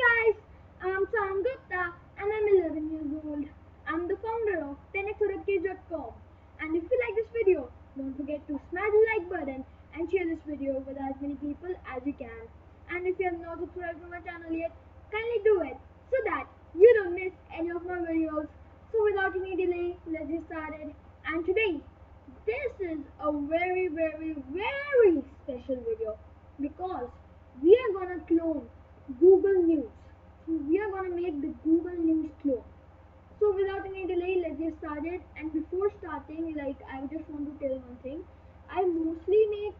guys, I'm Gupta and I'm 11 years old. I'm the founder of 10xproductive.com. And if you like this video, don't forget to smash the like button and share this video with as many people as you can. And if you have not subscribed to my channel yet, kindly do it so that you don't miss any of my videos. So without any delay, let's get started. And today, this is a very special video because we are gonna clone Google News. So we are gonna make the Google News clone. So without any delay, let's get started. And before starting, I just want to tell one thing. I mostly make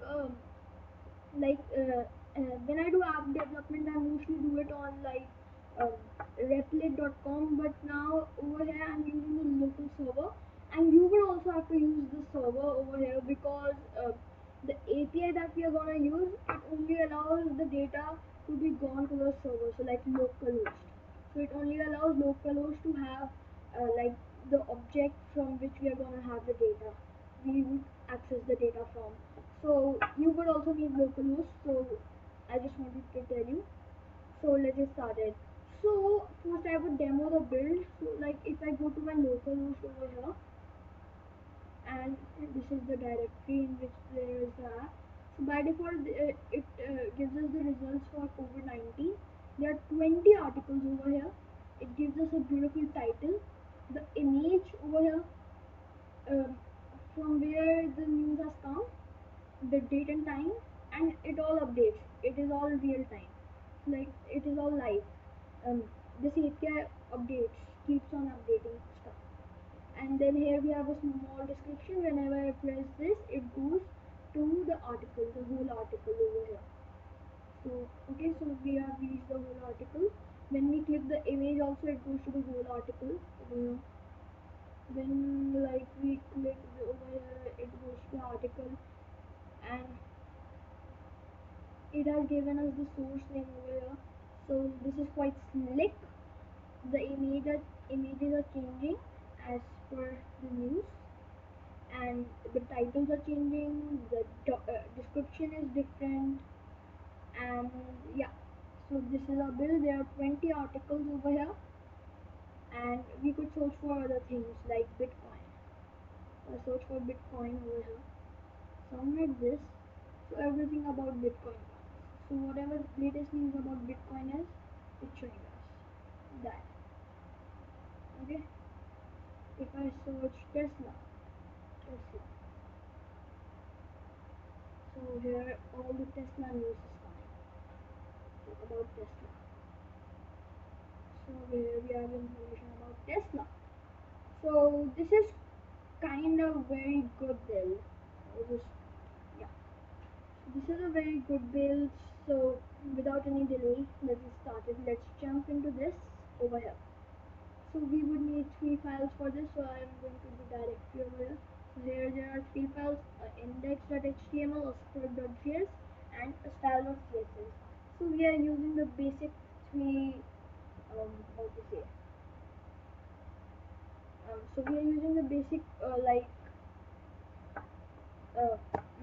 like when I do app development, I mostly do it on um, replit.com. But now over here, I'm using the local server, and you will also have to use the server over here because the API that we are gonna use, it only allows the data to be gone to the server. So like localhost. So it only allows localhost to have like the object from which we are gonna have the data. We would access the data from. So you would also need localhost. So I just wanted to tell you. So let's get started. So first I would demo the build. So like if I go to my localhost over here, and this is the directory in which there is the app. So by default it gives us the results for COVID-19. There are 20 articles over here. It gives us a beautiful title, the image over here, um, from where the news has come, the date and time, and it all updates. It is all real time, like it is all live. um, this API updates, keeps on updating stuff. And then here we have a small description. Whenever I press this, it goes to the article, the whole article over here. So okay, so we have reached the whole article. When we click the image also, it goes to the whole article over here. When like we click over here, it goes to the article, and it has given us the source name over here. So this is quite slick. The images are changing as per the news, and the titles are changing. The description is different, and yeah. So this is our build. There are 20 articles over here, and we could search for other things like Bitcoin. I search for Bitcoin over here. Something like this. So everything about Bitcoin comes. So whatever latest news about Bitcoin is, it's showing us that. Okay. If I search Tesla. So here all the Tesla news is coming. So about Tesla. So here we have information about Tesla. So this is kind of very good build. Just yeah. This is a very good build. So without any delay, let's get started. Let's jump into this over here. So we would need three files for this. So I am going to the directory over here. So here there are three files: index.html, a script.js, and a style.css. So we are using the basic three. How to say? So we are using the basic uh,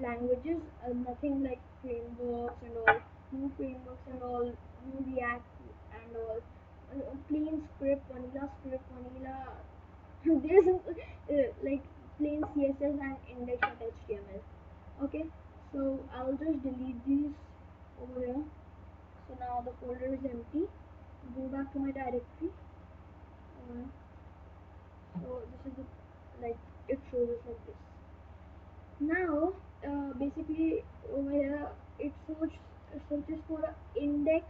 languages, nothing like frameworks and all, new frameworks and all, new React and all, plain script, vanilla. There's like plain CSS and index.html. Okay, so I'll just delete these over here. So now the folder is empty. Go back to my directory. Uh, so this is the, like it shows us like this. Now, basically over here it searches for a index,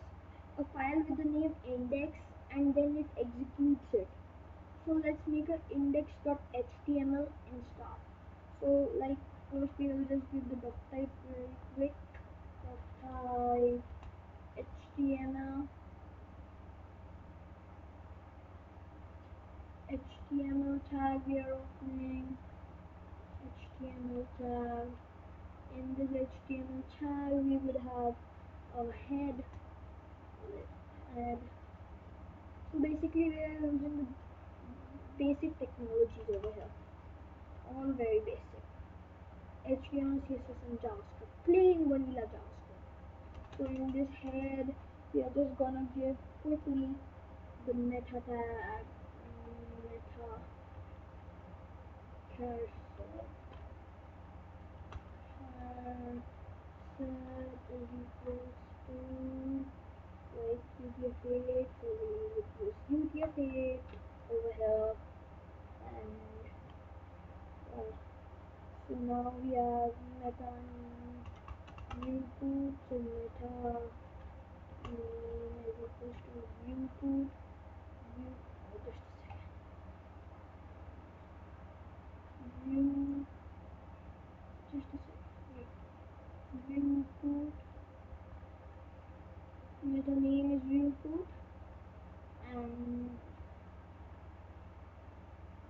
a file with the name index, and then it executes it. So let's make an index.html and start. So like first we will just give the doc type very quick. Doc type HTML, HTML tag we are opening, HTML tag. In this HTML tag we would have a head. So basically we are using the basic technologies over here, all very basic. HTML, CSS and JavaScript, plain vanilla JavaScript. So in this head We are just gonna give quickly the meta tag, meta cursor, cursor is equals to like UTF-8, so we use UTF-8 over here, and so now we have meta viewput, so meta name is equals to viewput, just a second, view, just a second, viewput, meta name is viewput, and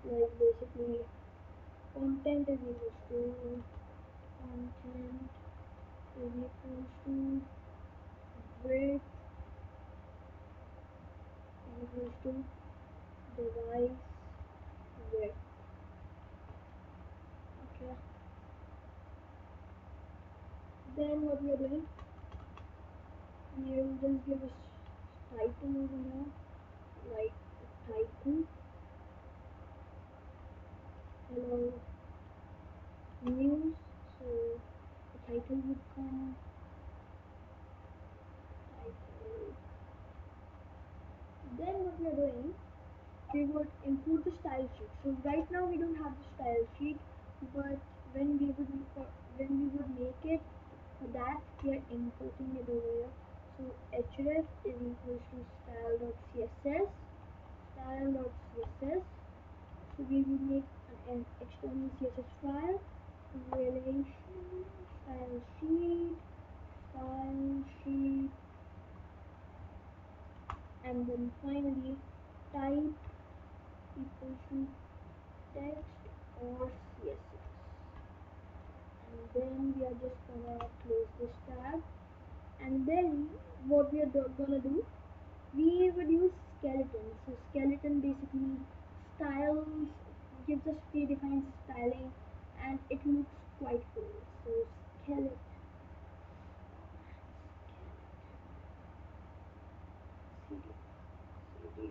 like basically content is equals to content is equals to width is equals to device width. Okay, then what we are doing, we will just give a title over here, like a title, hello news, so the title would come title. Then what we are doing, we would import the style sheet. So right now we don't have the style sheet, but when we would make it, for that we are importing it over here. So href is equals to style.css, style.css. So we will make an external CSS file, relation style sheet, and then finally type equals to text or CSS. And then we are just gonna close this tab. And then what we are gonna do, we would use skeleton. So skeleton basically styles, gives us predefined styling, and it looks quite cool. So skeleton, cd, cd,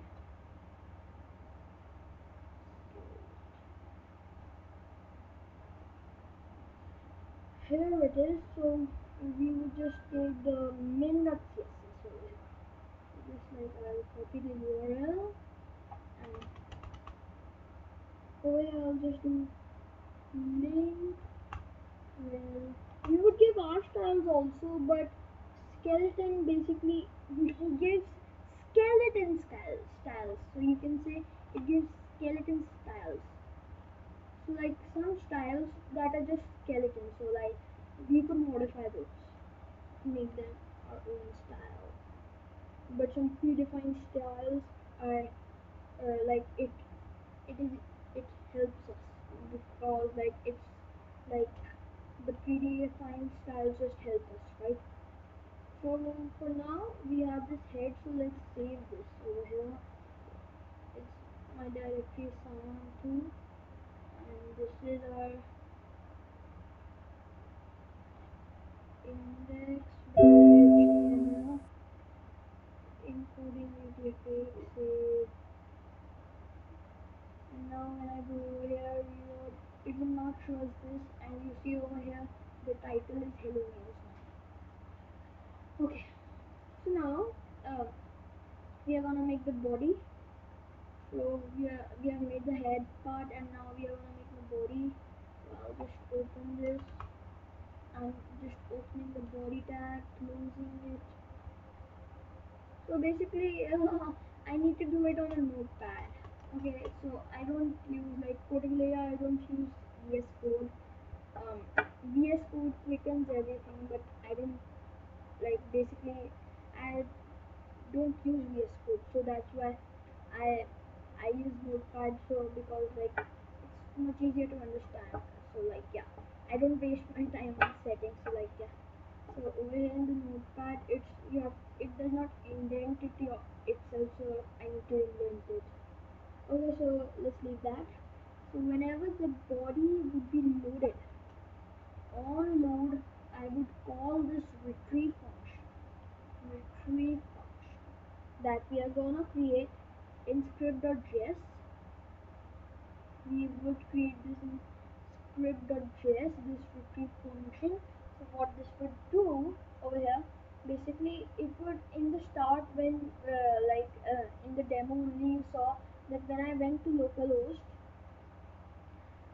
here it is. So we would just take the min.css over here. Just like I'll copy the URL, and over here I'll just do link. Well, we would give our styles also, but skeleton basically gives skeleton styles. So you can say it gives skeleton styles. So like some styles that are just skeletons. So like we could modify those to make them our own style. But some predefined styles are like it is it helps us because like it's like the predefined styles just help us, right? So for now we have this head, so let's save this over here. It's my directory Saion 2, and this is our index.html, including UTF-8 save. And now when I go over here, it will not show us this, and you see over here the title is hello news now. Okay, so now we are gonna make the body. So we have made the head part, and now we are gonna make the body. So I'll just open this. I'm just opening the body tag, closing it. So basically I need to do it on a notepad. Okay, so I don't use like coding layer, I don't use VS Code. VS Code quickens everything, but I don't like basically I don't use VS Code, so that's why I I use Notepad, so because like it's much easier to understand. So like yeah, I don't waste my time on settings. So like yeah, so over here in the Notepad, it does not indent itself, so I need to indent it. Okay, so let's leave that. So whenever the body would be loaded, on load, I would call this retrieve function. Retrieve function. gonna create in script.js. We would create this in script.js, this retrieve function. So what this would do over here, basically it would in the start when in the demo only you saw that when I went to localhost,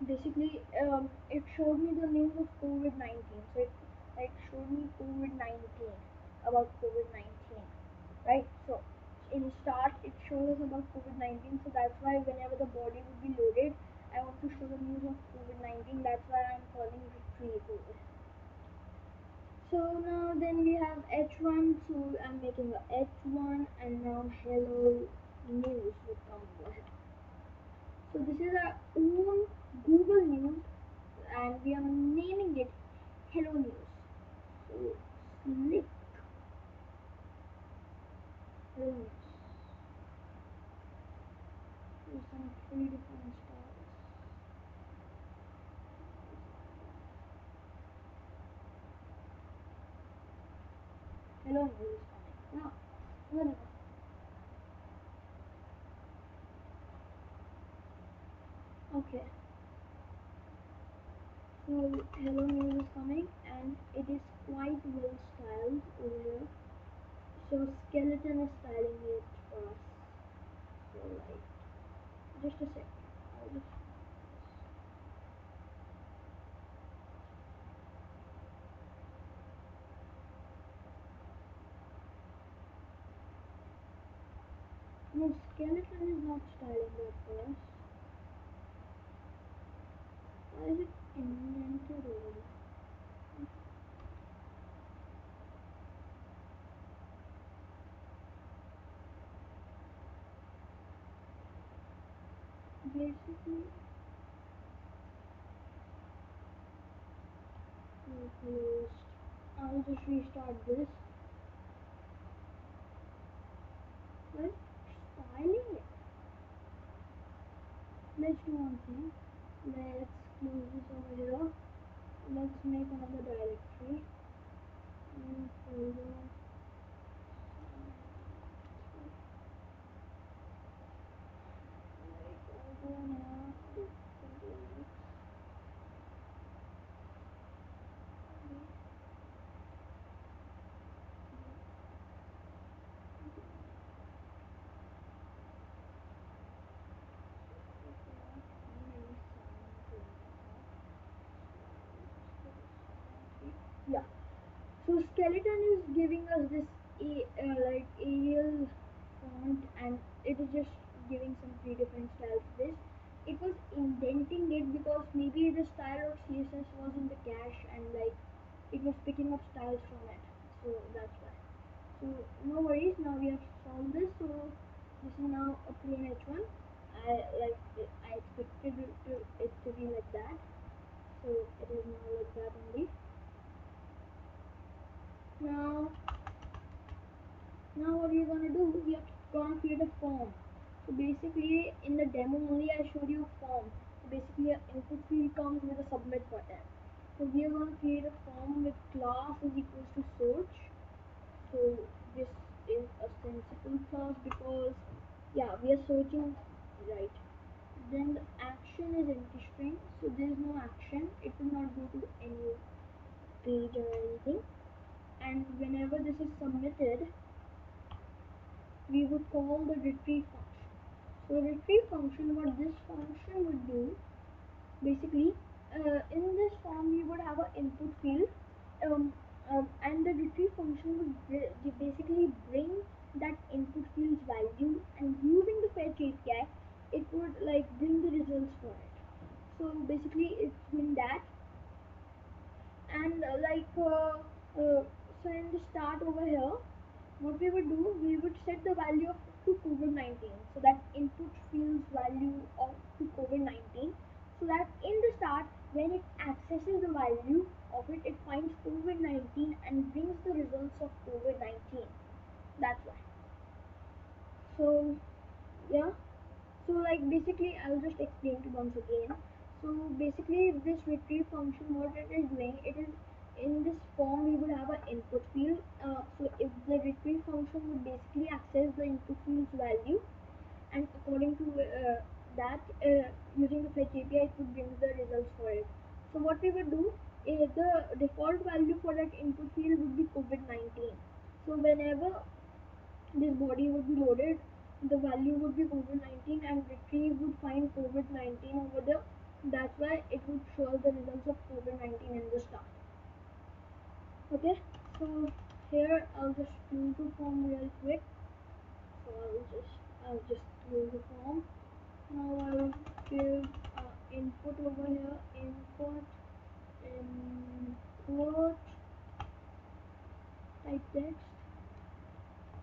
basically it showed me the news of COVID-19. So it like showed me COVID-19, about COVID-19, right? So in start it shows us about COVID-19, so that's why whenever the body would be loaded, I want to show the news of COVID-19. That's why I'm calling retrieve over here. So now then we have h1, so I'm making a h1, and now hello news would come over here. So this is our own Google News, and we are naming it Hello News. So slick Hello News. There's some three different styles. Hello News is coming. Now, whatever. Okay. So Hello News is coming, and it is quite well styled over here. So Skeleton is styling it for us. So like, just a second. I'll just no, Skeleton is not styling that for us. Why is it indented over there? Basically, closed. I'll just restart this. Well, styling it. Let's do one thing. Let's close this over here. Let's make another directory. New folder. Like I'll go now. Yeah. So skeleton is giving us this like Arial font, and it is just giving some three different styles to this. It was indenting it because maybe the style of CSS was in the cache, and like it was picking up styles from it. So that's why. So no worries. Now we have solved this. So this is now a plain H1. I expected it to be like that. So it is now like that only. Now what we're gonna do, we are gonna create a form. So basically in the demo only I showed you a form. So basically an input field comes with a submit button. So we are gonna create a form with class is equals to search. So this is a sensible class because yeah, we are searching, right? Then the action is empty string, so there is no action. It will not go to any page or anything. And whenever this is submitted, we would call the retrieve function. So retrieve function, what this function would do, basically, in this form we would have an input field, and the retrieve function would basically bring that input field's value, and using the fetch API, it would like bring the results for it. So basically, it's doing that, and so in the start over here, what we would do, we would set the value of to COVID-19. So that input fields value of to COVID-19. So that in the start, when it accesses the value of it, it finds COVID-19 and brings the results of COVID-19. That's why. So yeah. So like basically, I'll just explain it once again. So basically, this retrieve function, what it is doing, it is in this form we would have an input field. So if the retrieve function would basically access the input field's what we would do is the default value for that input field would be COVID-19. So whenever this body would be loaded, the value would be COVID-19 and retrieve would find COVID-19 over there. That's why it would show the results of COVID-19 in the start. Okay, so here I'll just close the form real quick. So I'll just close the form. Now I'll give input over here. Input type text.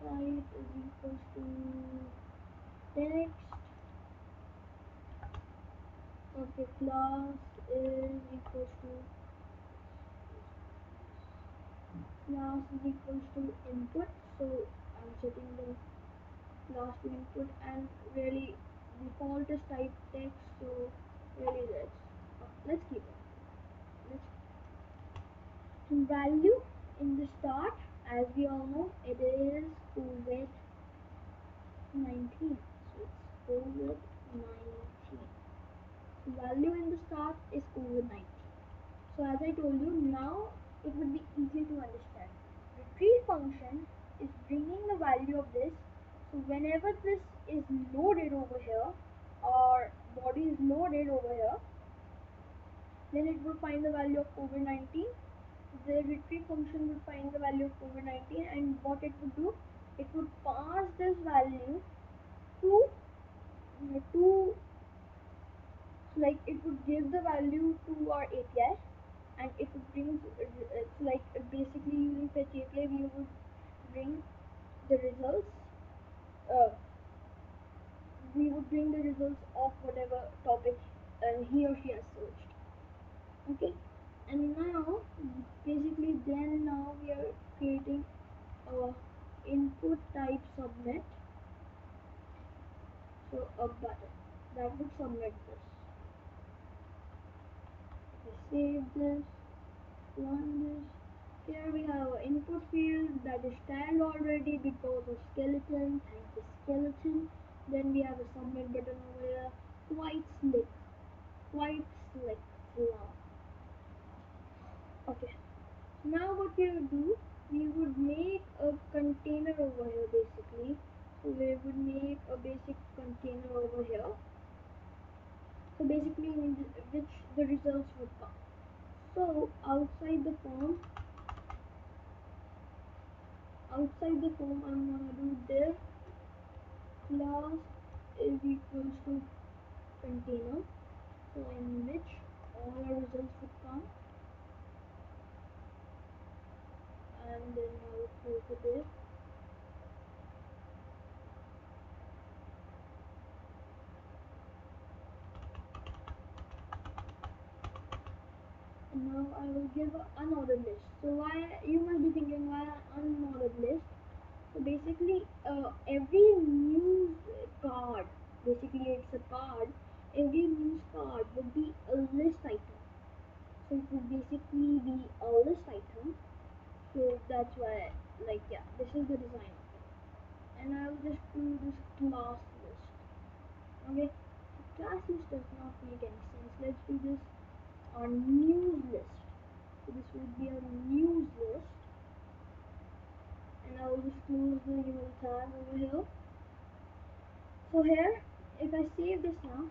Type is equals to text. Okay, class is equals to input. So I'm setting the class to input, and really default is type text. So really let's keep it. Let's value in the start, as we all know, it is COVID-19. So it's COVID-19. Value in the start is COVID-19. So as I told you, now it would be easy to understand. Retrieve function is bringing the value of this. So whenever this is loaded over here, or body is loaded over here, then it will find the value of COVID-19. The retrieve function would find the value of COVID-19, and what it would do, it would pass this value to like it would give the value to our API, and it would bring like basically using fetch API we would bring the results. Uh, we would bring the results of whatever topic he or she has searched. Okay, and now basically then now we are creating a input type submit. So a button that would submit this. Save this, run this. Here we have an input field that is tagged already because of skeleton. Thank you, skeleton. Then we have a submit button over here. Quite slick. Quite slick. Wow. Okay. Now what we would do, we would make a container over here basically. So we would make a basic container over here. So basically in which the results would come. So outside the form I'm gonna do div class is equals to container, so in which all our results would come, and then I will close the div. Now I will give an unordered list. So why, you must be thinking, why unordered list? So basically every news card, basically it's a card, every news card would be a list item. So it would basically be a list item. So that's why, like, yeah, this is the design of it. And I'll just do this class list. Okay, so class list does not make any sense. Let's do this on news list. So this would be a news list, and I'll just close the UL tag over here. So here, if I save this now,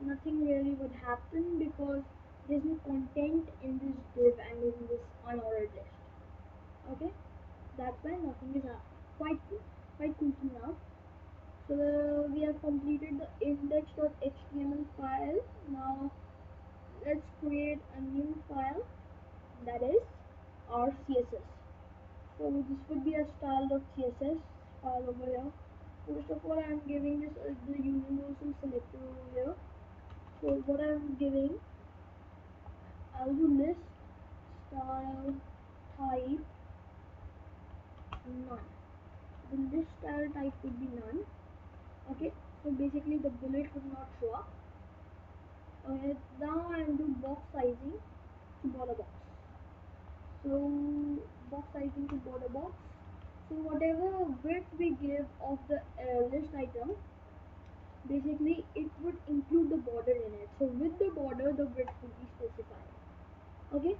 nothing really would happen because there's no content in this div and in this unordered list. Okay, that's why nothing is happening. Quite cool to know. So we have completed the index.html file. Now let's create a new file, that is our CSS. So this would be a style.css file over here. First of all, I'm giving this the universal selector over here. So what I'm giving, I'll do list style type none. The list style type would be none. Okay, so basically the bullet would not show up. Okay, now I'll do box sizing to border box. So box sizing to border box. So whatever width we give of the list item, basically it would include the border in it. So with the border, the width would be specified. Okay,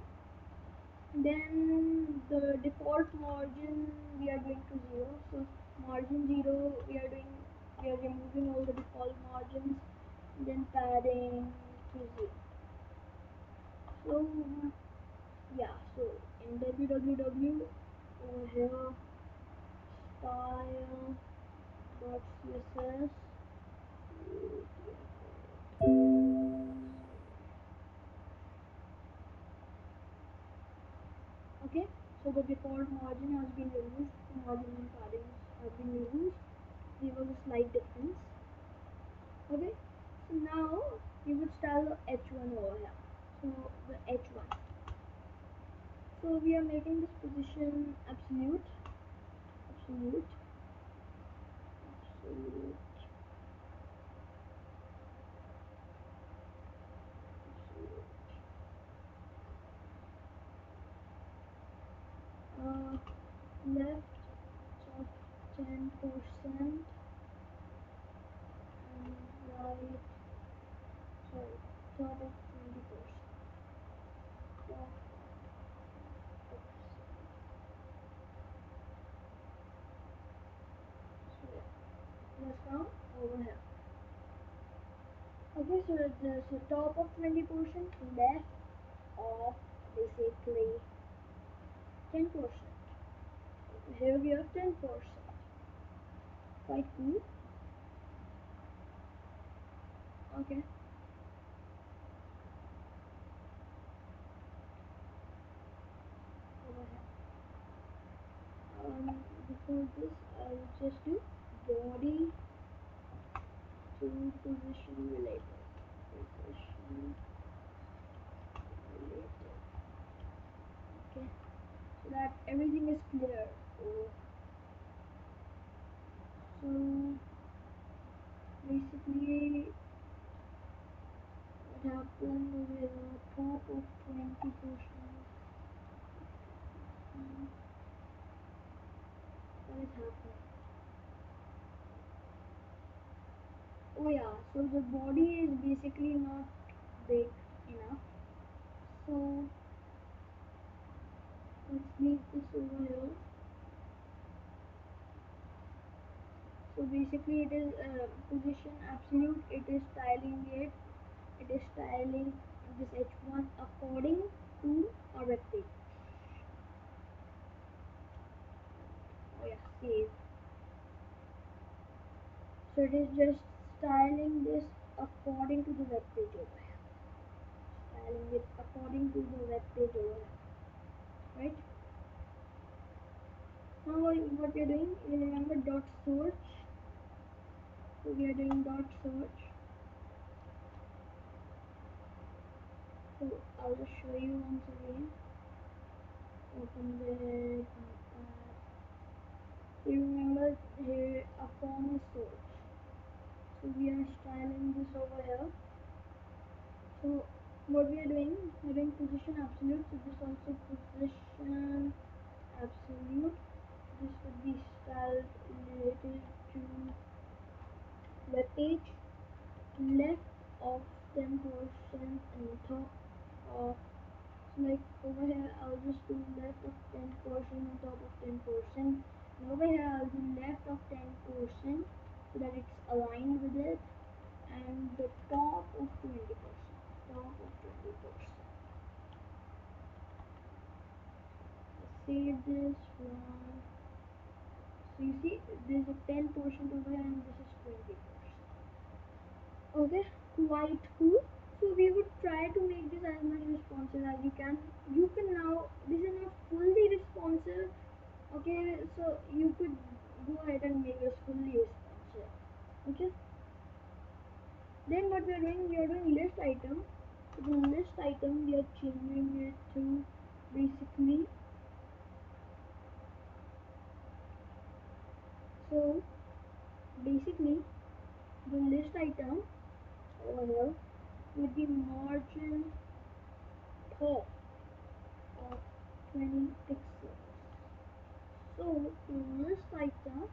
then the default margin we are doing to 0. So margin 0 we are removing all the default margins, then padding to 0. So yeah, so in www over here style.css. Okay, so the default margin has been removed, margin and padding has been removed. There was a slight difference. Okay, so now we would style h1 over here. So the h1. So we are making this position absolute, absolute, absolute, absolute. Left of 10% and right, sorry, top of 20%. Top of, so yeah, let's come over here. Okay, so the top of 20%, left of basically 10%. Here we have 10%. Quite cool. Okay. Over here. Before this, I'll just do body to position related. Position related. Okay. So that everything is clear. Oh. So basically, what happened over here? Top of 20%. What is happening? Oh yeah, so the body is basically not big enough. So let's leave this over here. So basically it is position absolute, it is styling it, it is styling this h1 according to our web page. Oh yeah, save. So it is just styling this according to the web page over here. Styling it according to the web page over here. Right? Now what we are doing, you remember dot search. So we are doing dot search. So I'll just show you once again. Open this, notepad. So you remember here a form is search. So we are styling this over here. So what we are doing, we are doing position absolute. So this also position absolute. This would be styled related to web page. Left of 10% and top of, so like over here I'll just do left of 10% and top of 10%, and over here I'll do left of 10% so that it's aligned with it, and the top of 20%, top of 20%. Let's save this one. So you see there's a 10% over here and this is 20%. Okay, quite cool. So we would try to make this as much responsive as you can. You can now, this is not fully responsive. Okay, so you could go ahead and make this fully responsive. Okay. Then what we are doing list item. So the list item we are changing it to basically, so basically the list item over here would be margin top of 20 pixels. So the list items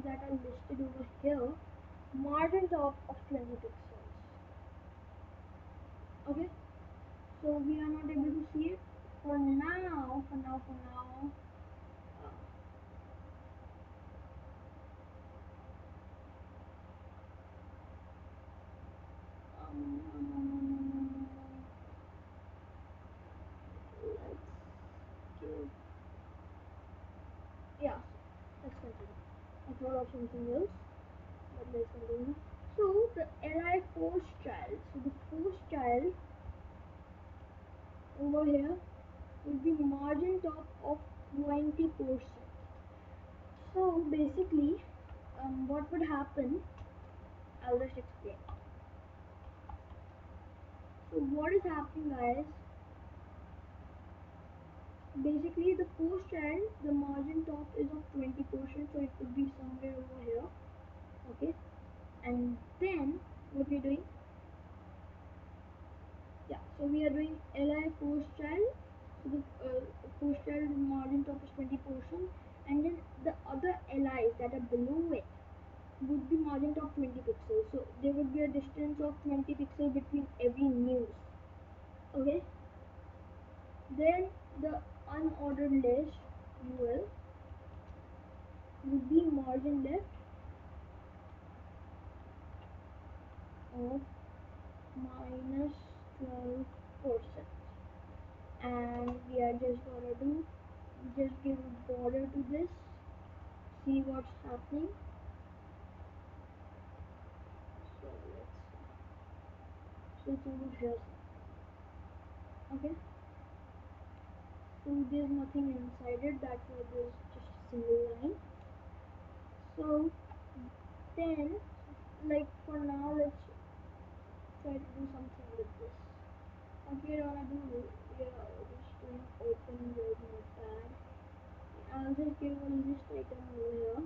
that are listed over here, margin top of 20 pixels. Okay. we are not able to see it for now. Uh, um, let's give, yeah, let's continue. I thought of something else, but let's continue. So the LI force child. So the force child over here will be margin top of 20%. So basically, what would happen? I'll just explain. So what is happening, guys? Basically, the post child, the margin top is of 20%, so it could be somewhere over here. Okay, and then what we're doing? Yeah, so we are doing Li post child. So the post child margin top is 20%, and then the other Li's that are below it would be margin top 20 pixels. So there would be a distance of 20 pixels between every news. Okay, then the unordered list UL would be margin left of minus 12%, and we are just gonna do, just give a border to this, see what's happening. So let's see. So it's over here. Okay, so there's nothing inside it, that's why there's just a single line. So then, like, for now, let's try to do something with this. What we're gonna do, we are just doing open with notepad. I'll just give a list item over here.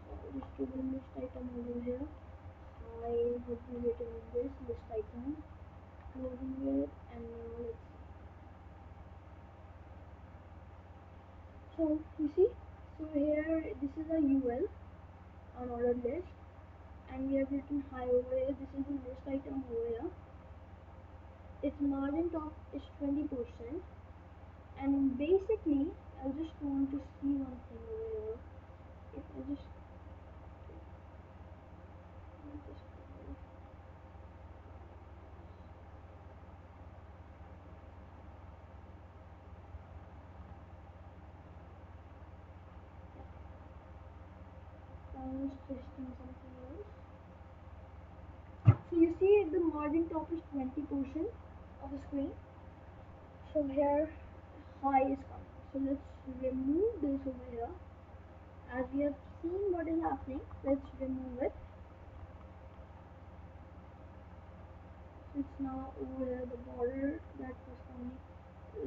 So I'll just give a list item over here. I would be written in this list item, closing it, and now let's see. So you see, so here this is a UL, unordered list, and we have written hi over here. This is the list item over here. Its margin top is 20%, and basically I just want to see one thing over here. If I just I was testing something else. So you see the margin top is 20% of the screen. So here high is coming. So let's remove this over here. As we have seen what is happening, let's remove it. So it's now over here, the border that was coming.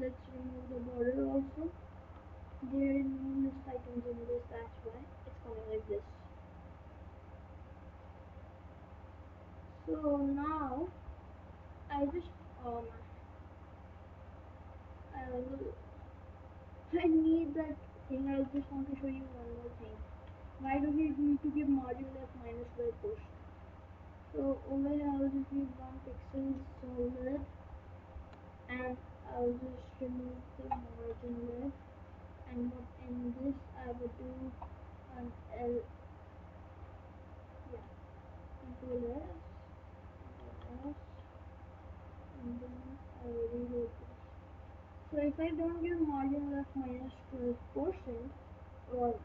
Let's remove the border also. There is no list items in this, that's why it's coming like this. So now I just I need that thing. I just want to show you one more thing. Why do we need to give margin left minus 12%? So over here I'll just give 1 pixel solid, and I'll just remove the margin left, and what in this I would do an L, yeah, control S, and then I rewrote this. So if I don't give margin left minus 12%, or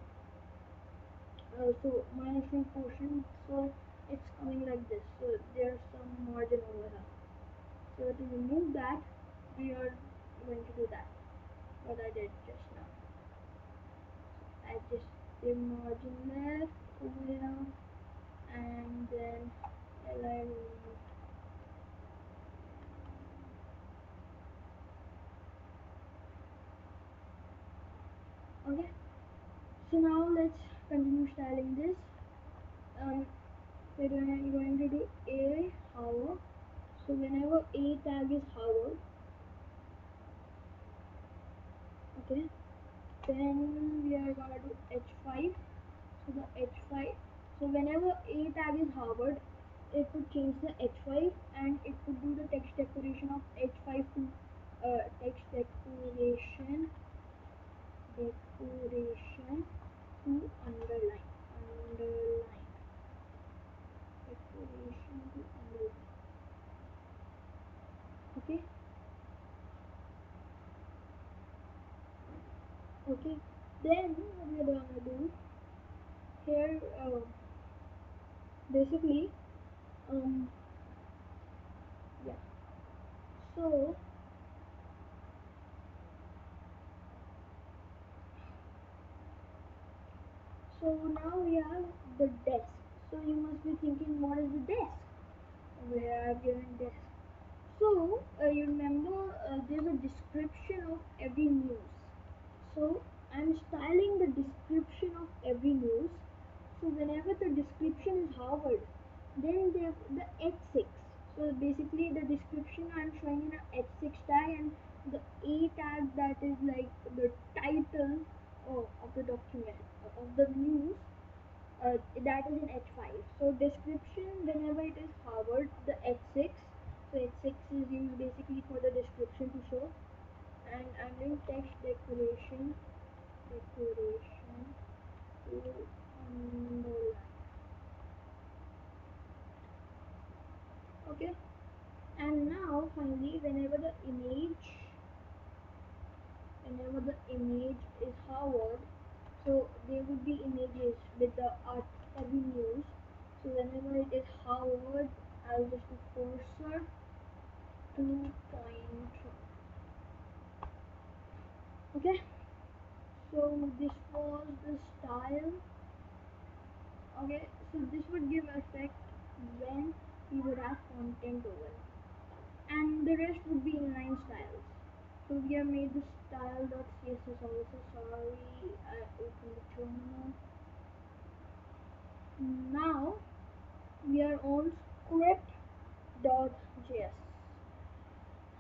so minus 12%, so it's coming like this. So there's some margin over here. So to remove that, we are going to do that. What I did just now. I just give margin left over here, and then Li remove. Okay. So now let's continue styling this. We're going to do a hover. So whenever a tag is hovered, okay, then we are gonna do h5. So the h5. So whenever a tag is hovered, it would change the h5, and it would do the text decoration Okay. Okay. Then what we're gonna do here, basically, um, yeah. So So now we have the desk. So you must be thinking, what is the desk? Where I've given desk. So you remember there's a description of every news. So I'm styling the description of every news. So whenever the description is Harvard, then there's the H6. So basically the description I'm showing in a H6 tag, and the A tag, that is like the title of the document of the news, that is in H5. So description, whenever it is Harvard, the H6. So H6 is used basically for the description to show. And I'm doing text decoration to underline. Okay. And now finally, whenever the image is Harvard, so there would be images with the art every news. So whenever it is Harvard, I'll just do cursor to pointer. Okay, so this was the style. Okay, so this would give effect when we would have content over it, and the rest would be inline styles. So we have made the style.css also. Sorry, I opened the terminal. Now we are on script.js.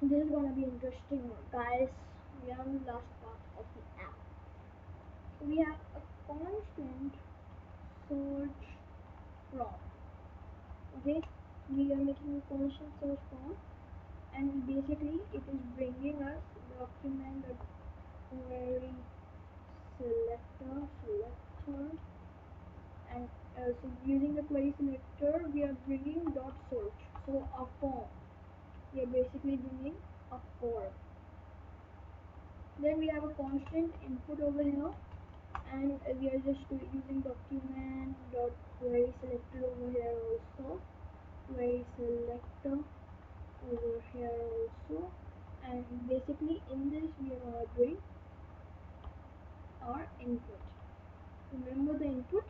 This is gonna be interesting, guys. We are on the last part of the app. So we have a constant search prompt. Okay, we are making a constant search prompt, and basically it is bringing us document query selector, and so using the query selector, we are bringing dot search. So a form. We are basically bringing a form. Then we have a constant input over here, and we are just using document dot query selector over here also, query selector over here also, and basically in this we are gonna bring our input. Remember the input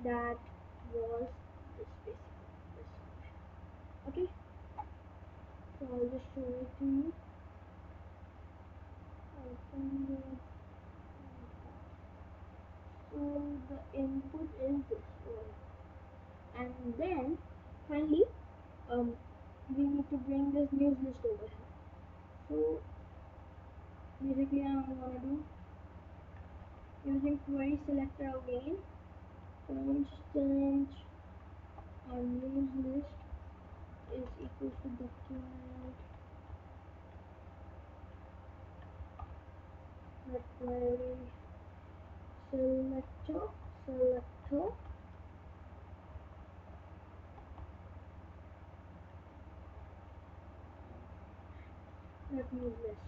that was this, basically this one. Okay, so I'll just show it to you. Open the So the input is this one, and then finally um we need to bring this news list over here. So basically I'm gonna do using query selector again, constant news list is equals to document the query selector that news list.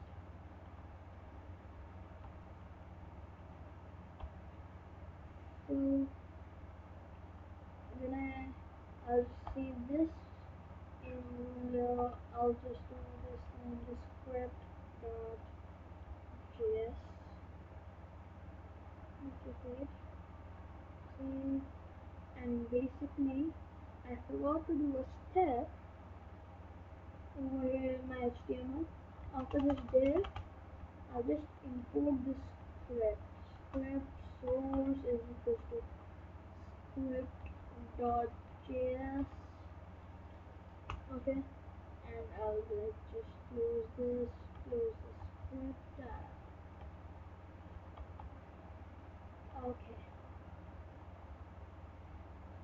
So then I'll save this in I'll just do this in the script.js. Okay, save, and basically I forgot to do a step over here in my HTML. After this div, I'll just import this script. Script source is equal to script.js. Okay, and I'll just close the script. Okay,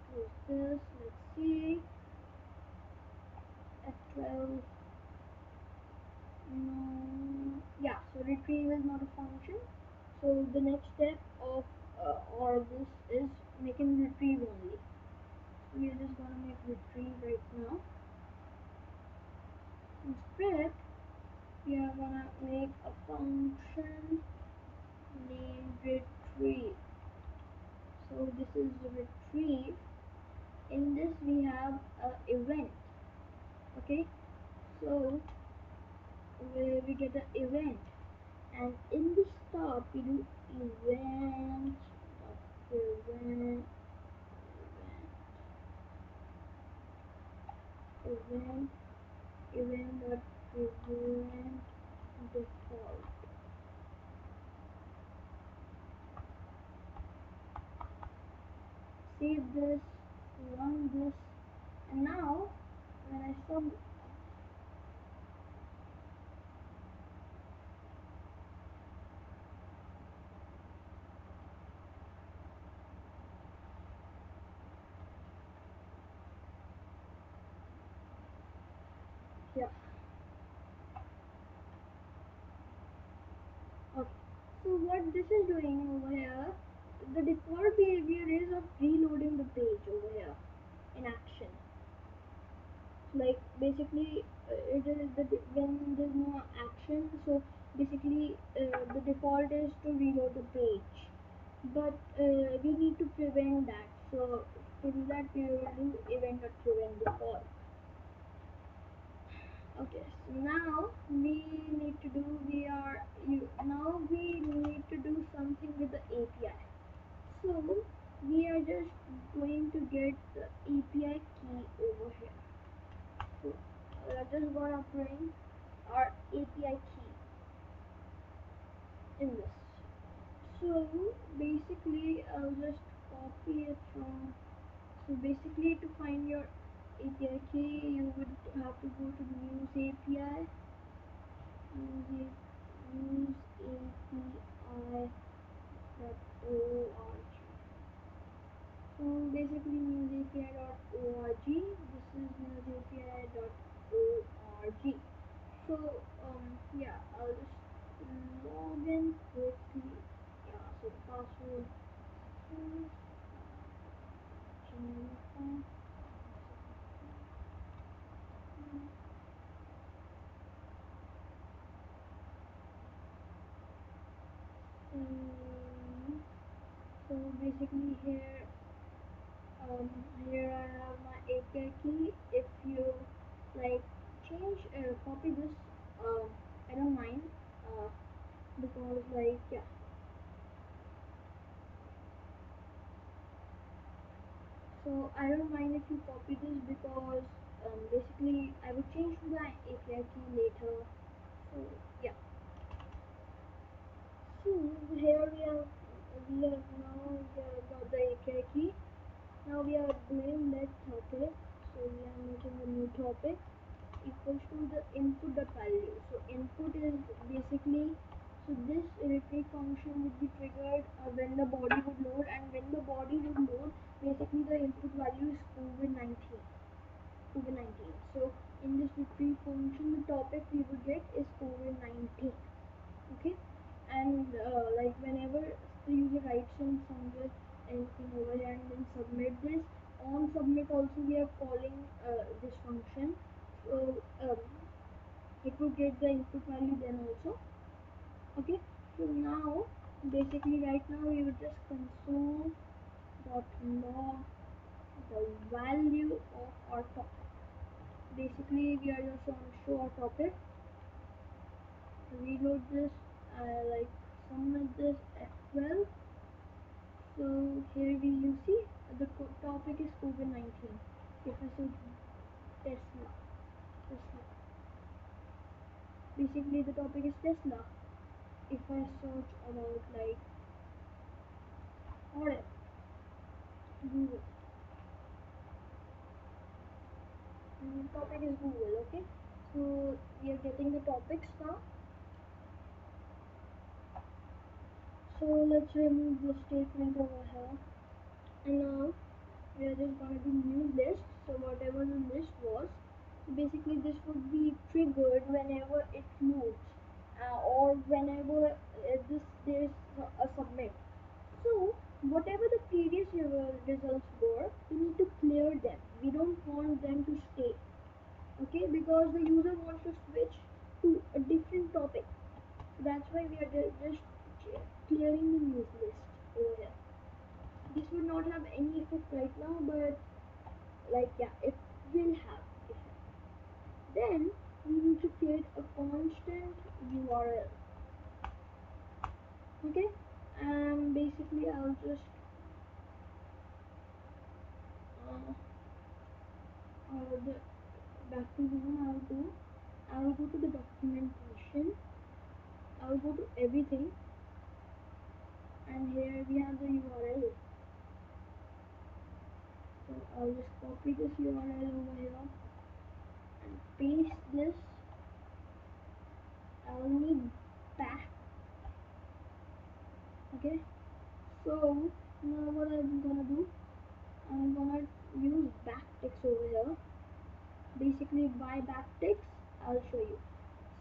close this. Let's see. F12. No, yeah. So retrieve is not a function. So the next step of or this is making retrieve only. We are just gonna make retrieve right now. In script, we are gonna make a function named retrieve. So this is retrieve. In this we have a event. Okay, so we get an event, and in the start we do event dot prevent event event dot prevent default. Save this, run this, and now when I sub yeah. Okay. So what this is doing over here, the default behavior is of reloading the page over here in action. Like basically, it is when there's no action, so basically the default is to reload the page. But we need to prevent that. So to do that, we will do event dot prevent default. Okay, so now now we need to do something with the API. So we are just going to get the API key over here. So we are just gonna bring our API key in this. So basically I'll just copy it from, so basically to find your API key you would have to go to the use API, use API .org. So basically news.api.org. This is news.api.org. So yeah, I'll just log in quickly. Yeah, so the password is gmail.com. So basically here I have my API key. If you like change copy this, I don't mind, uh, because like yeah. So I don't mind if you copy this because basically I will change the API key later. So yeah. So here we have now got the API key. Now we are doing let topic. So we are making a new topic equals to the input dot value. So input is basically, so this retrieve function would be triggered when the body would load, and when the body would load, basically the input value is COVID-19. COVID-19. So in this retrieve function, the topic we would get is COVID-19. Okay, and like whenever the user writes in somewhere anything over here and then submit this, on submit also we are calling this function. So it will get the input value then also. Okay, so now basically right now we will just console dot log the value of our topic. Basically we are just going to show our topic, reload this, like submit this F12. So here you see the topic is COVID-19. If I search Tesla, basically the topic is Tesla. If I search about like whatever, Google, and the topic is Google. Okay, so we are getting the topics now. So let's remove the statement over here, and now we are just gonna do new list. So whatever the list was, so basically this would be triggered whenever it loads, or whenever there's a submit. So whatever the previous results were, we need to clear them. We don't want them to stay. Okay, because the user wants to switch to a different topic. So that's why we are just clearing the news list over here. This would not have any effect right now, but like yeah, it will have effect. Then we need to create a constant URL. Okay, and basically I'll just uh, the back to home. I'll go to the documentation. I'll go to everything, and here we have the URL. So I'll just copy this URL over here and paste this. I'll need back. Okay, so now what I'm gonna do, I'm gonna use backticks over here. Basically, why backticks? I'll show you.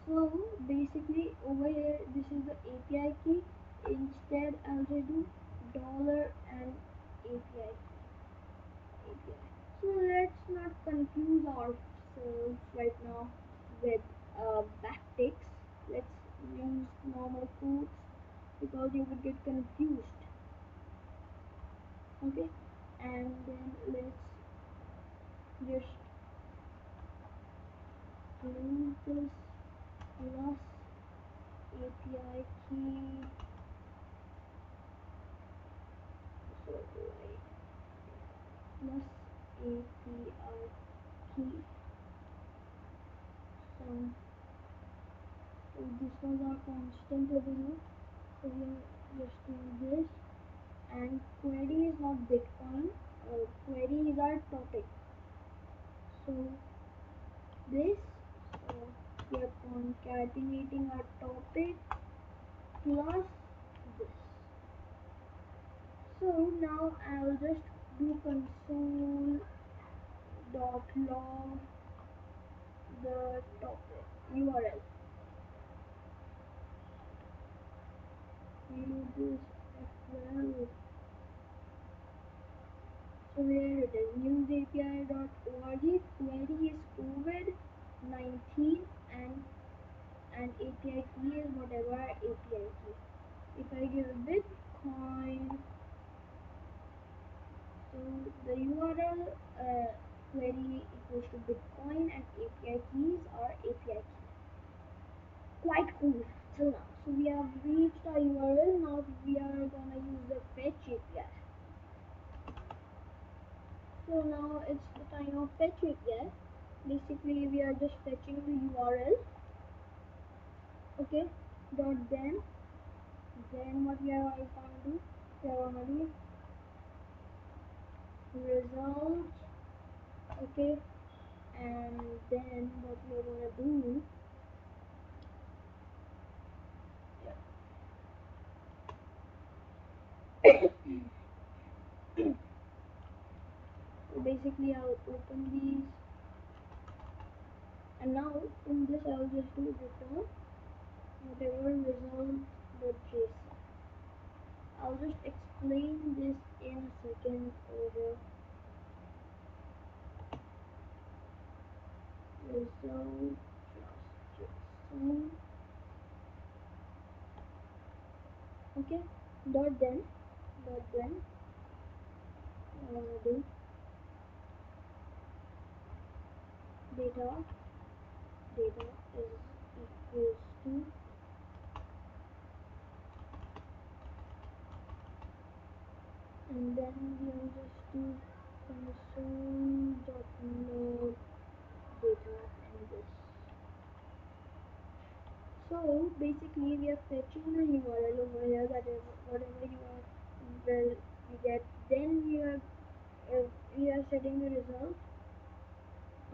So basically, over here, this is the API key. Instead, I'll just do dollar and API key. API. So let's not confuse ourselves right now with backticks. Let's use normal quotes because you would get confused. Okay, and then let's just close this plus API key. So like plus API key. So, so this was our constant over here. So we are just doing this, and query is not Bitcoin. Query is our topic. So this, so we are concatenating our topic plus this. So now I'll just do console dot log the topic URL. Use this as. So here it is newsapi.org. Query is COVID-19 and API key is whatever API key. If I give Bitcoin, so the URL query equals to Bitcoin and API keys are API key. Quite cool till now. So we have reached our URL. Now we are gonna use the fetch API. So now it's the time of fetch API. Basically, we are just fetching the URL. Okay. Dot then what we are gonna do? We are gonna do results. Okay. And then what we are gonna do? So basically, I'll open these, and now in this I'll just do return whatever result.json. I'll just explain this in a second over here. Result just JSON. Okay. Dot then do data is equals to, and then we'll just do console.log data and this. So basically we are fetching the URL over here, that is whatever you are will we get, then we are setting the result.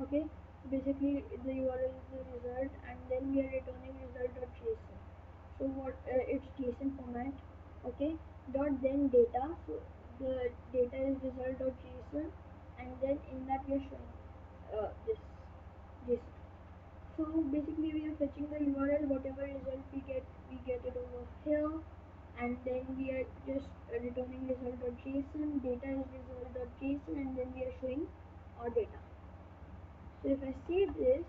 Okay, so basically the URL is the result, and then we are returning result.json. So what it's JSON format. Okay, then data, so the data is result.json, and then in that we are showing this JSON. So basically we are fetching the URL, whatever result we get it over here, and then we are just returning result.json. Data is result.json, and then we are showing our data. So if I save this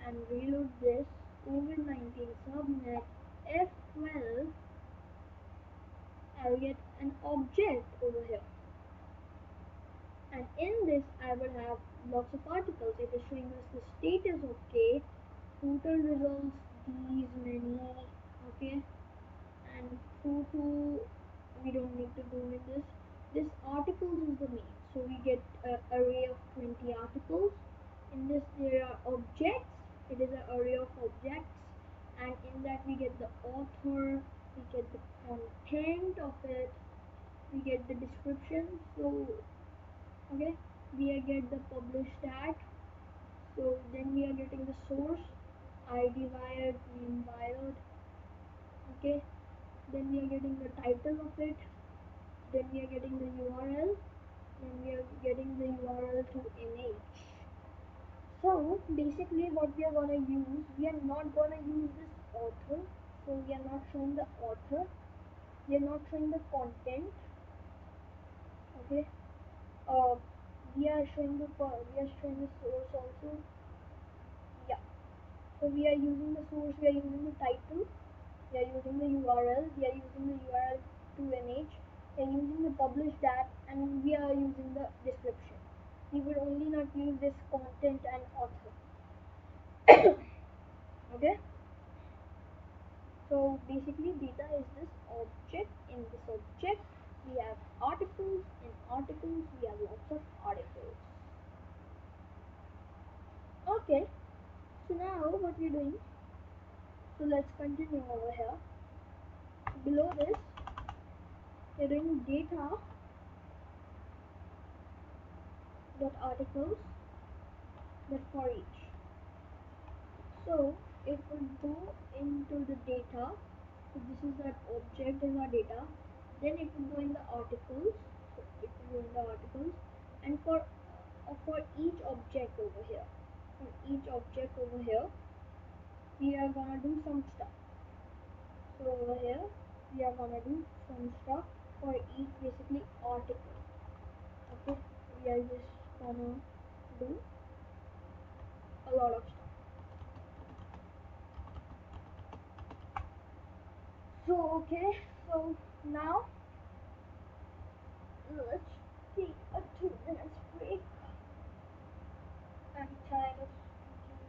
and reload this, COVID-19 subnet F12, I'll get an object over here. And in this, I will have lots of articles. It is showing us the status of K, total results, these many, okay, and photo, we don't need to do in this. This articles is the main. So we get an array of 20 articles. In this, there are objects. It is an array of objects. And in that, we get the author, we get the content of it, we get the description. So okay, we get the published tag. So then we are getting the source, id wired, name wired, okay, then we are getting the title of it, then we are getting the url, then we are getting the url to nh. So basically what we are gonna use, we are not gonna use this author, so we are not showing the author, we are not showing the content, okay. uh, we are showing the source also. Yeah, so we are using the source, we are using the title, we are using the url, we are using the url to nh, we are using the publish that, and we are using the description. We will only not use this content and author. Okay, so basically data is this object. In this object we have articles, in articles we have lots of articles. Okay, so now what we're doing, so let's continue over here. Below this we're doing data dot articles dot for each. So it will go into the data. So this is that object is our data. Then it will go in the articles. So it will go in the articles. And for each object over here, we are gonna do some stuff. So over here we are gonna do some stuff for each basically article. Okay, we are just gonna do a lot of stuff. So okay, so now let's take a 2 minutes break. I'm tired of speaking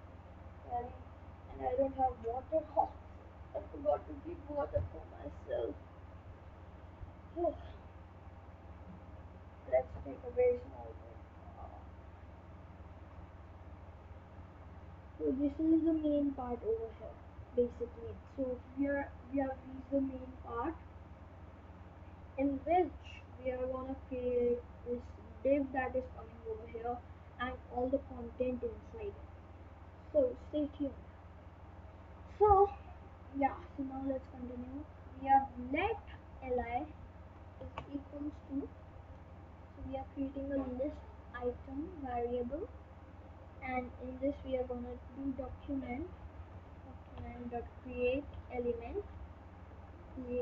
very, and I don't have water. Oh, I forgot to keep water for myself. Oh, let's take a very small break. So this is the main part over here, basically. So we have reached the main part, in which we are gonna create this div that is coming over here and all the content inside it. So stay tuned. So yeah, so now let's continue. We have let li is equals to, so we are creating a list item variable, and in this we are gonna do document dot create element. We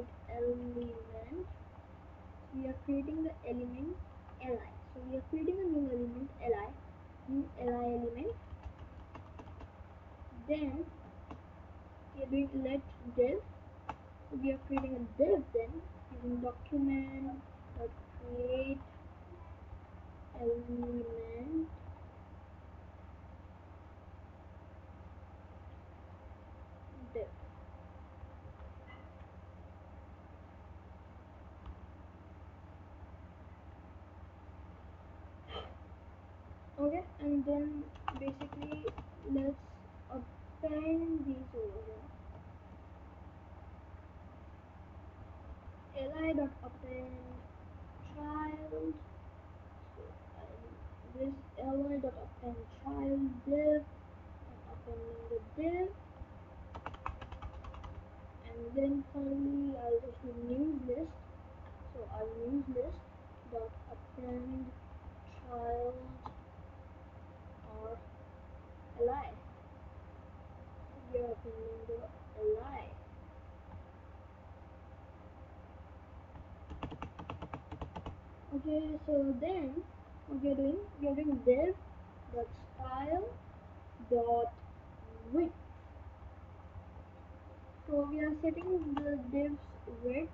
are creating the element li. So we are creating a new element li element. Then we are doing let div. So we are creating a div then using document dot create element div. Okay, and then basically let's append these over here. Li dot append child. So this li dot append child div. I'm appending the div, and then finally I'll just do news list. So our news list dot append child or li. So we are appending the li. Okay, so then what we are doing div dot style dot width. So we are setting the div's width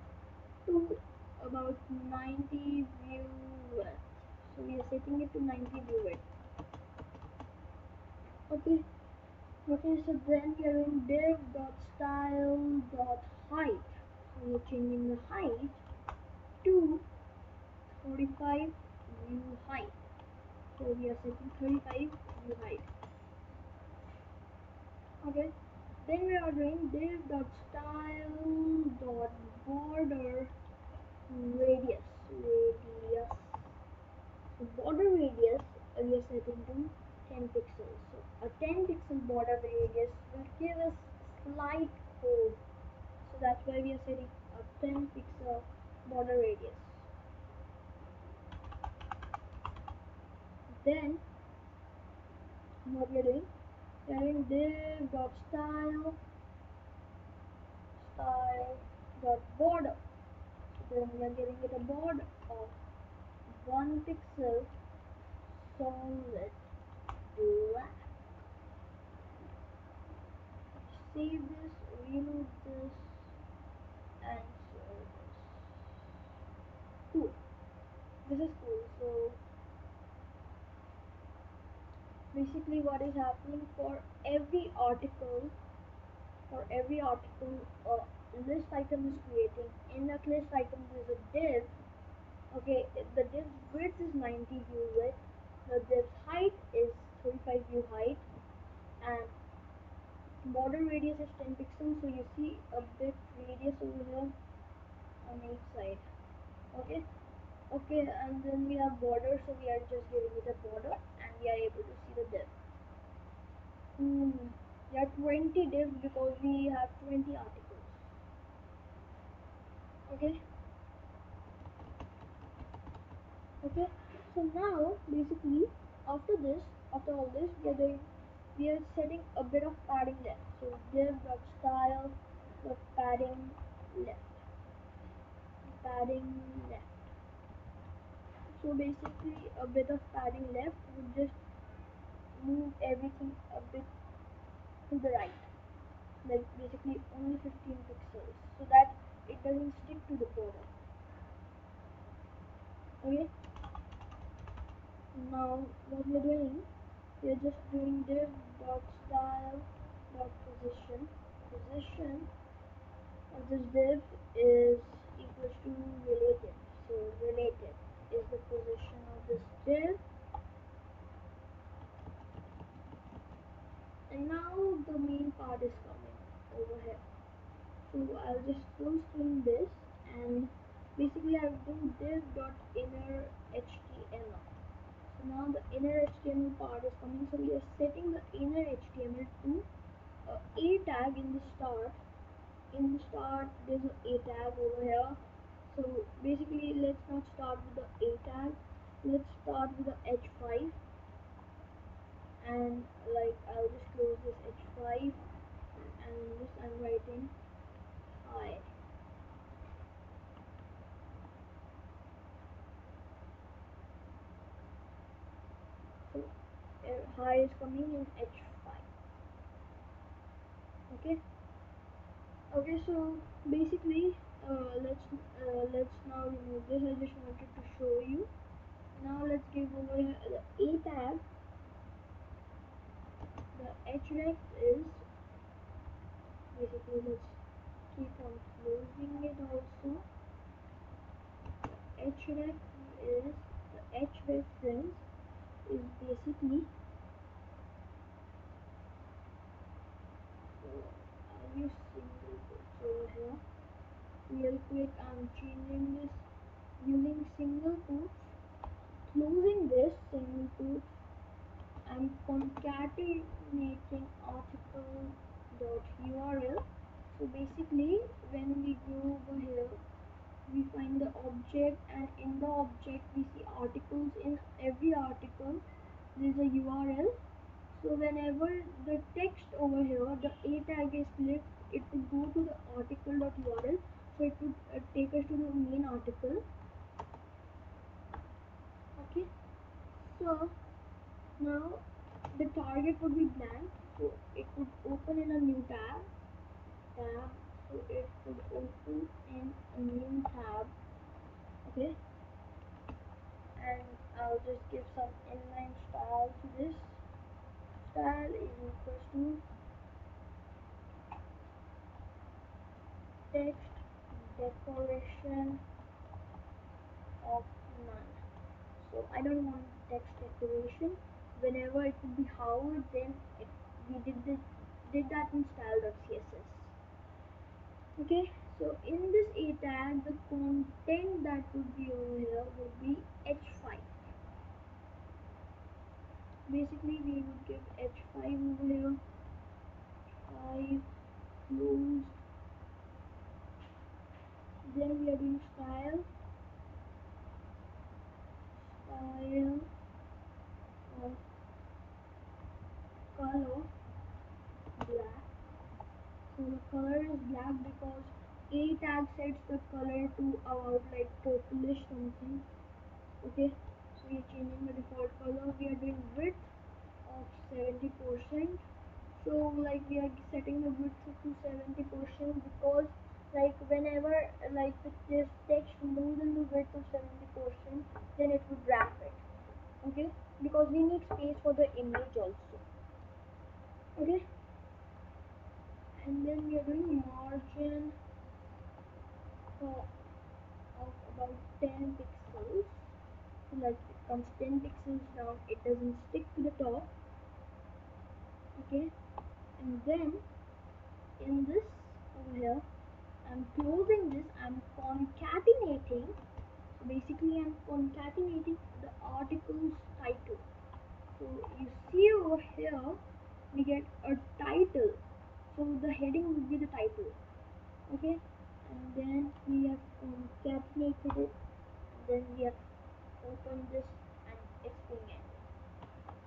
to about 90 view width. So we are setting it to 90 view width. Okay. Okay, so then we are in div dot style dot height. So we are changing the height to 35 view height. So we are setting 35 view height. Okay. Then we are doing div dot style dot border radius. So border radius we are setting to 10 pixels. So a 10 pixel border radius will give us slight curve. So that's why we are setting a 10 pixel border radius. Then what we are doing? We are doing div dot style dot border. Then we are giving it a border of 1 pixel solid black. Save this, reload this, and save this. Cool. This is cool. So basically what is happening for every article a list item is creating. In that list item there's a div. Okay, the div width is 90 view width, the div's height is 35 view height, and border radius is 10 pixels, so you see a bit radius over here on each side. Okay. Okay, and then we have border, so we are just giving it a border and we are able to see the div. There are 20 divs because we have 20 articles. Okay. Okay. So now basically after all this we are setting a bit of padding left. So div dot style dot left. Padding left. So basically a bit of padding left would just move everything a bit to the right. Like basically only 15 pixels so that it doesn't stick to the border. Okay, now what we are doing, we are just doing div dot style dot position of this div is equals to relative. So relative is the position of this div, and now the main part is coming over here. So I'll just full screen this, and basically I'll do div dot inner html. So now the inner HTML part is coming. So we are setting the inner HTML to a tag in the start. In the start, there's a tag over here. So basically, let's not start with the a tag. Let's start with the h5, and like I'll just close this h5, and just I'm writing hi. So hi is coming in h5. Okay. Okay, so basically, let's now remove this. I just wanted to show you. Now let's give over here the a tag. The href is basically, let's keep on closing it also. Href is the h reference is basically. So I'll use single quotes over here. Real quick, I'm changing this using single quotes. Closing this single quotes, I'm concatenating article.url. So basically, when we go over here, we find the object, and in the object we see articles. In every article there is a URL. So whenever the text over here, the a tag is clicked, it would go to the article.url. So it would take us to the main article. Okay. So now tab, so it would open in a new tab. Okay, and I'll just give some inline style to this. Style is equals to text decoration of none. So I don't want text decoration. Whenever it would be Howard, then we did that in style.css. Okay, so in this a tag, the content that would be over here would be h5. Basically, we would give h5 over here, 5 closed. Then we are doing style of color black. So the color is black because a tag sets the color to about like purplish something. Okay, so we are changing the default color. We are doing width of 70%. So like we are setting the width to 70% because like whenever like this text moves in the width of 70%, then it would wrap it. Okay, because we need space for the image also. Okay, and then we are doing margin of about 10 pixels. So like it comes 10 pixels down, it doesn't stick to the top. Okay, and then in this over here, I'm closing this, I'm concatenating. So basically I'm concatenating the article's title. So you see over here we get a title. So the heading would be the title. Okay, and then we have concatenated it, and then we have opened this and it's being ended.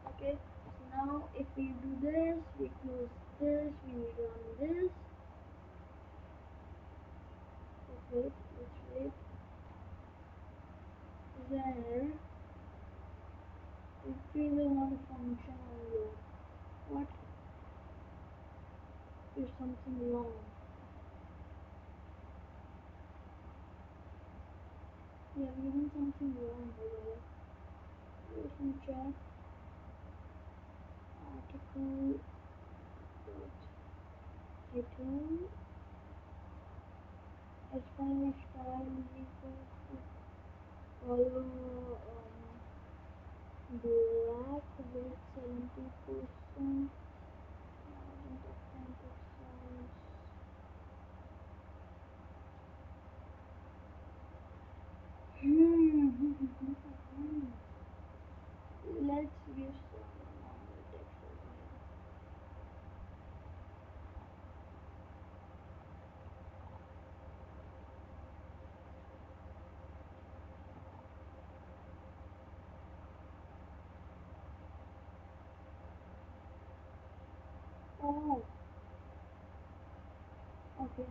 Okay, so now if we do this, we close this, we run this. Let's wait. Then if we want a function on load, what? There's something wrong. Yeah, we're doing something wrong over here. Let me check. Article title h5 style is equal to color black with 70%, margin of 10 pixels. Let's give some normal text over here. Oh, okay,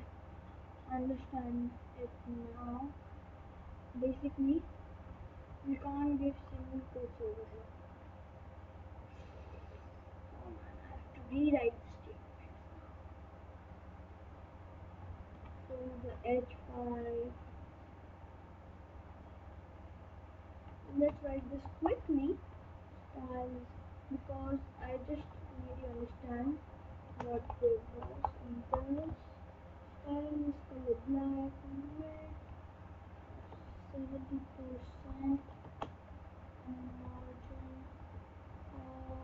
understand it now. Basically, we can't give single quotes over here. Oh man, I have to rewrite the statement now. So the h5. Let's write this quickly, styles, because I just made you understand what there was in this. Style is color black, width 70%, and margin of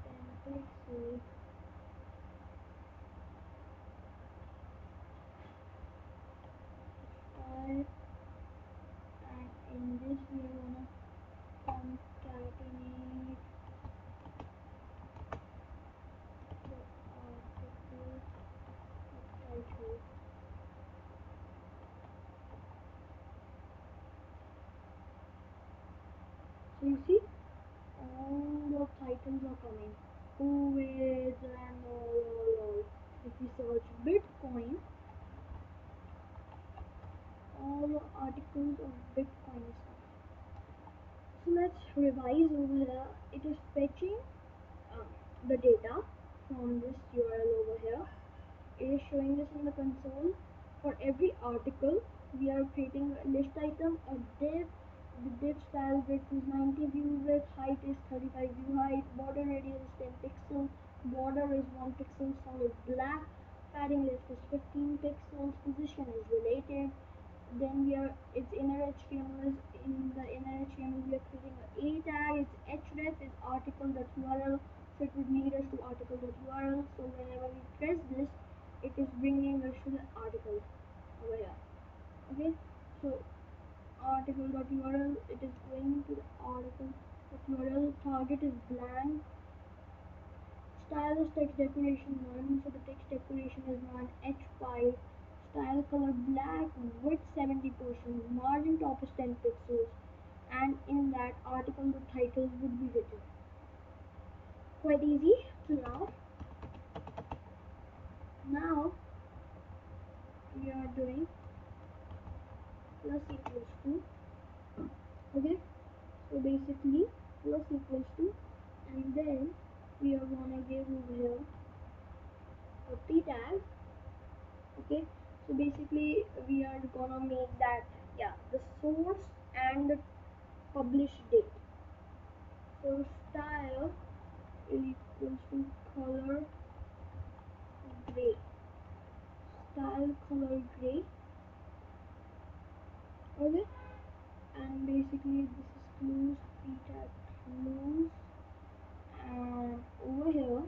10 pixels. Style, and in this we are gonna concatenate the article of title. So you see, all the titles are coming. With and all. If we search Bitcoin, all the articles of Bitcoin is coming. So let's revise over here. It is fetching the data from this URL over here. showing this in the console. For every article, we are creating a list item, a div. The div style width is 90 view width, height is 35 view height, border radius is 10 pixels, border is 1 pixel, solid black, padding left is 15 pixels, position is related. Then we are it's inner HTML is in the inner HTML we are creating a tag. It's href is article.url, so it would lead us to article.url. So whenever we press this, it is bringing us to the article over here. Okay, so article.url, it is going to the article.url. Target is blank. Style is text decoration none, so the text decoration is none. H5. Style color black, width 70%, margin top is 10 pixels, and in that article the title would be written. Quite easy to now. Now we are doing plus equals to. Okay, so basically plus equals to, and then we are gonna give over here a p tag. Okay, so basically we are gonna make that, yeah, the source and the publish date. So style is equals to color gray. Style color gray. Okay, and basically this is close, p tag close, and over here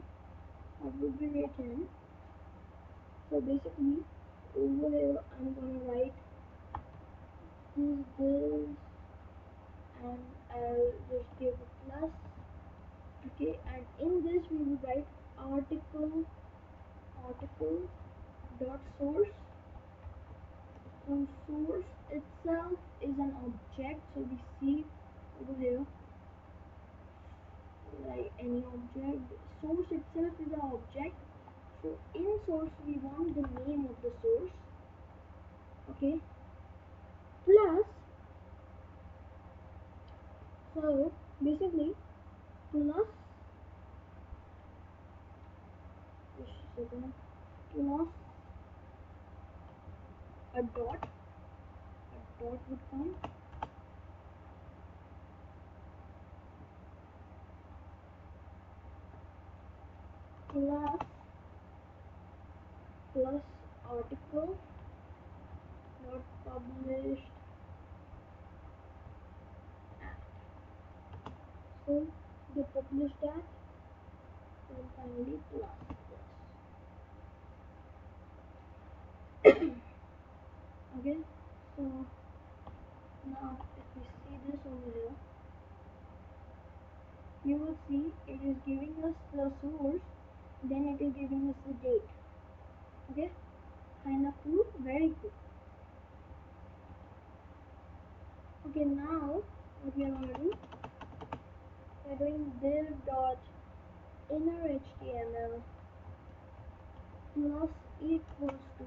what would be written. So basically over here I'm gonna write this and I'll just give a plus. Okay, and in this we will write article dot source. So source itself is an object, so we see over here like any object. Source itself is an object, so in source we want the name of the source. Okay, plus, so basically plus, just a second, plus a dot would come, plus article dot published at. So the published at, then finally plus this. Okay, so now if we see this over here, you will see it is giving us the source, then it is giving us the date. Okay, kind of cool, very cool. Okay, now what we are going to do, we are doing div dot inner HTML plus equals to,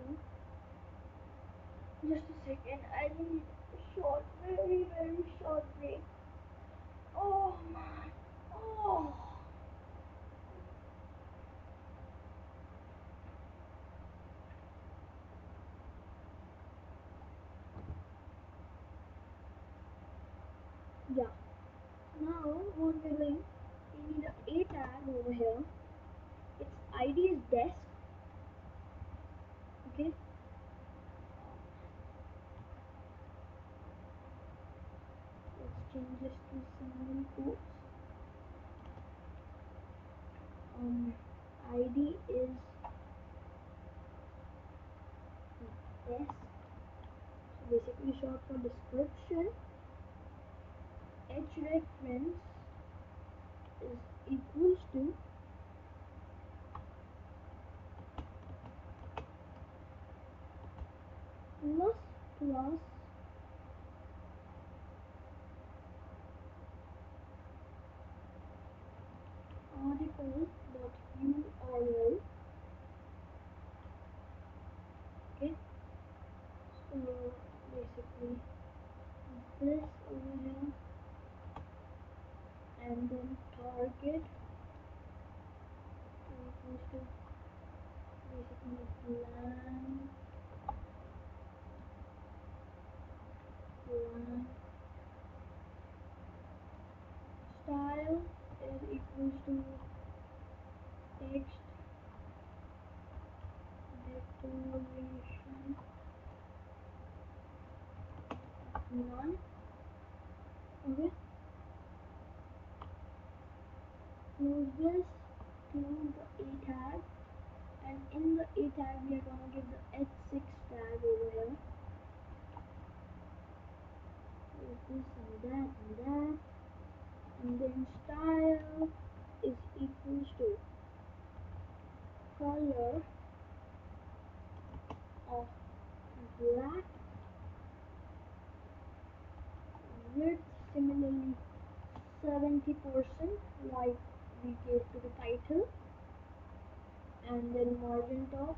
just a second, I need a short, very short break. Oh man, oh. Yeah, now what we're doing, we need a tag over here. Its ID is desk. Okay, let's change this to single quotes. ID is desk, so basically short for description. H reference is equals to plus plus article dot URL. Okay, so basically this over here, and then target equals to basically blank. equals to text declaration none. Okay, close this, close the a tag, and in the a tag we are gonna give the h6 tag over here. This and that, and then style is equals to color of black, width similarly 70% like we gave to the title, and then margin top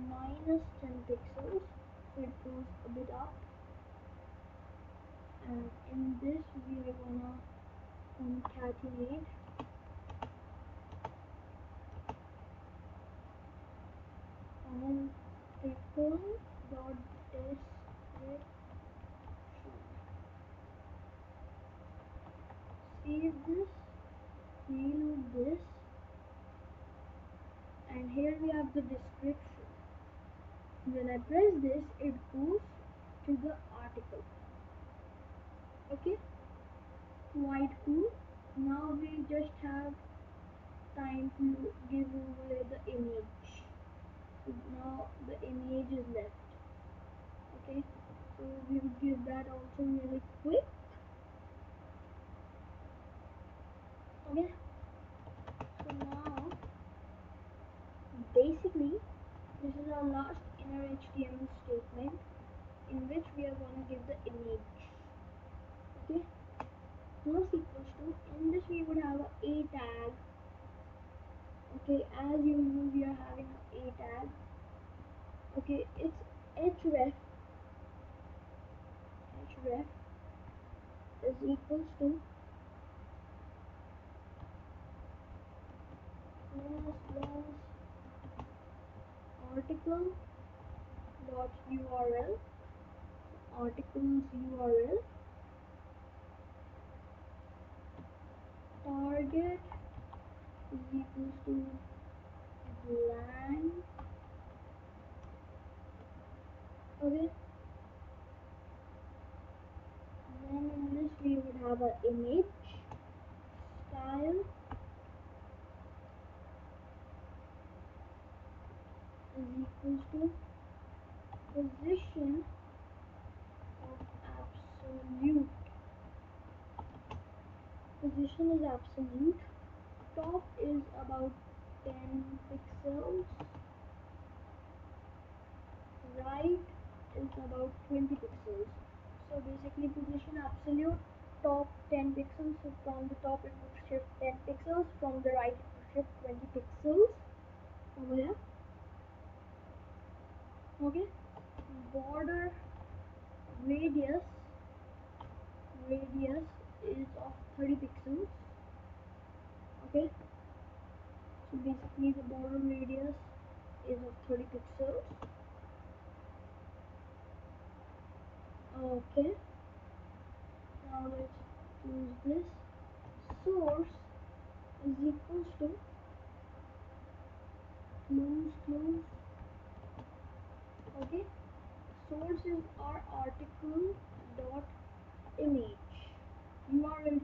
minus 10 pixels, so it goes a bit up, and in this we are gonna concatenate article dot description. Save this, reload this, and here we have the description. When I press this, it goes to the article. Okay, quite cool. Now we just have time to give over the image. Now the image is left. Okay, so we will give that also really quick. Okay, so now basically this is our last inner HTML statement in which we are going to give the image. Okay, plus equals to, in this we would have a tag. Okay, as usual we are having a tag. Okay, it's href is equals to plus article dot url, articles url, target is equals to blank. Okay, then in this we would have an image, style is equals to position of absolute. Position is absolute. Top is about 10 pixels. Right is about 20 pixels. So basically position absolute, top 10 pixels. So from the top it would shift 10 pixels. From the right it would shift 20 pixels. Over here. Okay. Border radius is of 30 pixels. Okay, so basically the border radius is of 30 pixels. Okay, now let's close this. Source is equals to close. Okay, source is our article dot image, url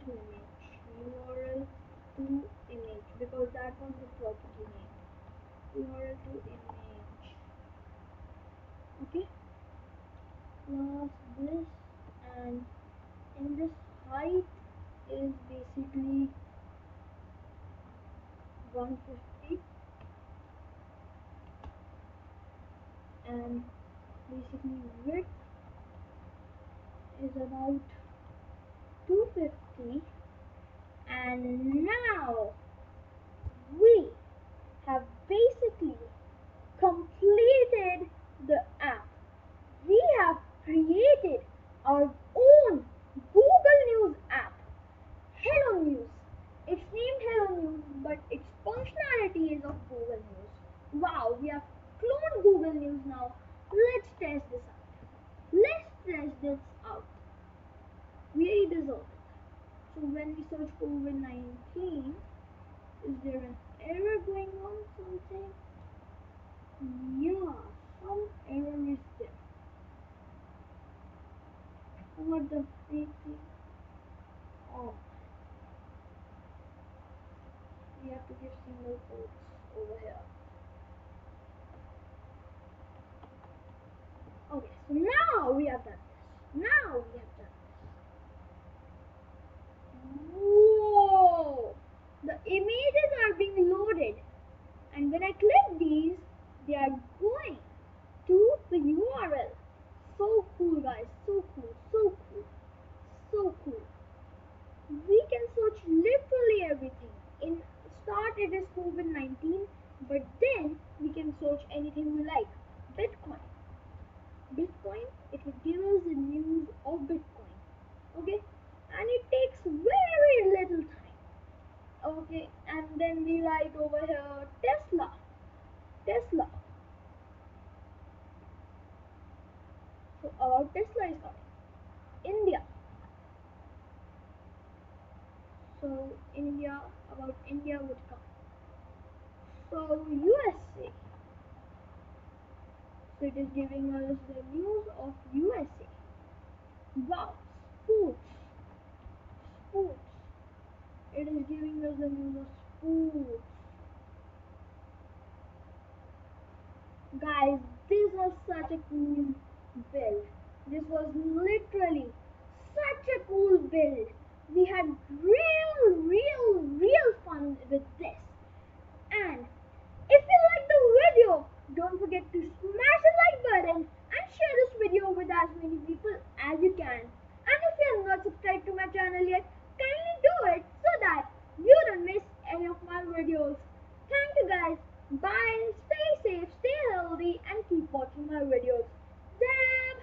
to image because that was the property name, url to image. Okay, plus this, and in this height is basically 150, and basically width is about 250, and now we have basically completed the app. We have created our own Google News app, Hello News. It's named Hello News, but its functionality is of Google News. Wow, we have cloned Google News now. Let's test this out. really deserve it. So when we search COVID-19, is there an error going on? Something? Yeah, some error is there. What the fake thing? Oh, we have to give single quotes over here. Okay, so now we have done this. Now we have done this. Whoa! The images are being loaded, and when I click these, they are going to the URL. So cool, guys. So cool. So cool. So cool. We can search literally everything. In start, it is COVID-19, but then we can search anything we like. Bitcoin. Bitcoin, it will give us the news of Bitcoin. Okay, and it takes very little time. Okay, and then we write over here Tesla. Tesla. So about Tesla is coming. India. So India, about India would come. So USA. So it is giving us the news of USA. Wow. Sports. Sports. It is giving us the news of sports. Guys, this was such a cool build. This was literally such a cool build. We had real fun with this. And if you like the video, don't forget to smash the like button and share this video with as many people as you can. And if you have not subscribed to my channel yet, kindly do it so that you don't miss any of my videos. Thank you guys. Bye. Stay safe, stay healthy, and keep watching my videos. Zab!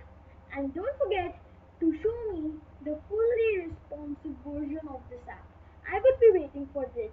And don't forget to show me the fully responsive version of this app. I would be waiting for it.